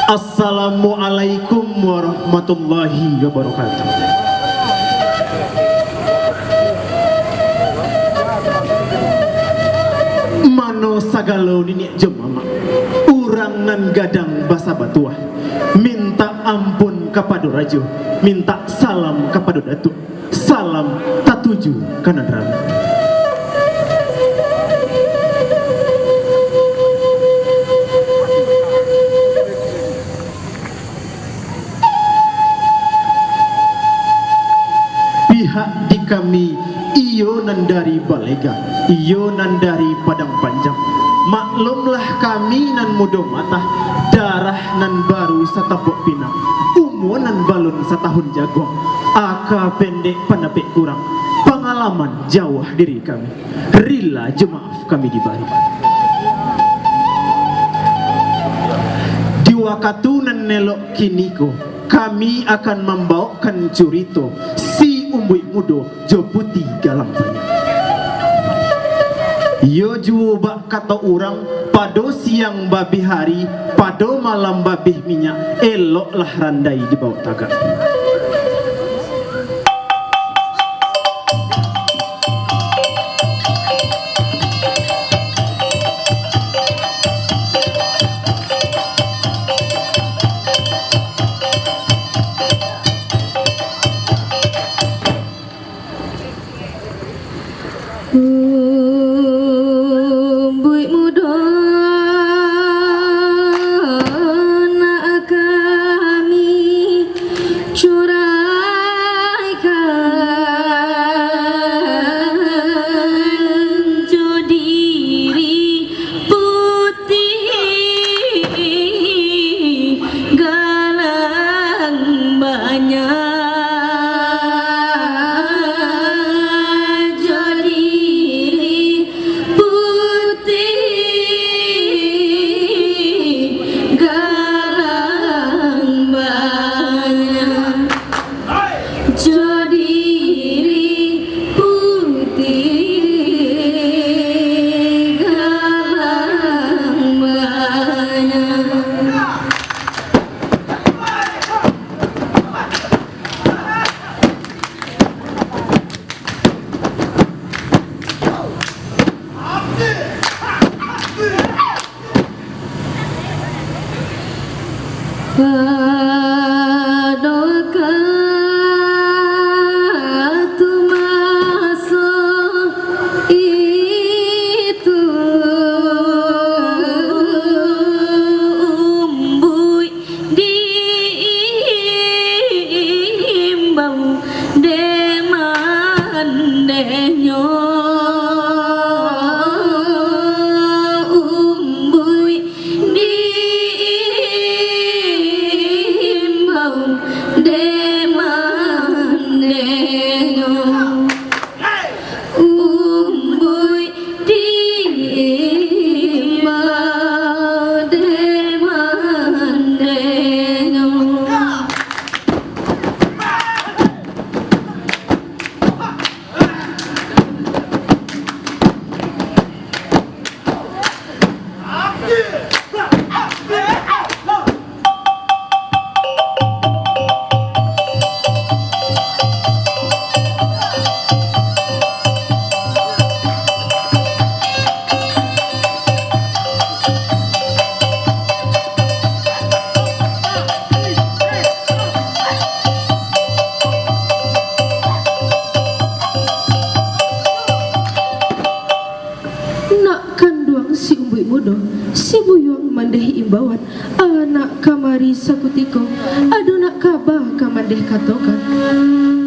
Assalamualaikum warahmatullahi wabarakatuh. Mano sagalo nini jemama urang nan gadang basa batuah, minta ampun kepada rajo, minta salam kepada datu, salam tatuju kanadran. Pihak di kami iyo nan dari Balega, iyo nan dari Padang Panjang. Maklumlah kami nan mudo mata, darah nan baru satapok pinang, umur nan balon setahun jagong, aka pendek pandapek kurang, pengalaman jauh diri kami, rila jemaaf kami dibari. Di waktu nan nelok kiniko, kami akan membawakan curito si umbui mudo jo putih galang banyak. Yo juba kata orang pado siang babi hari, pado malam babi minyak, eloklah randai di bawah taga. Si buyung mandeh imbauan, anak kamari sakutiko, adunak kabah kamandeh katokan.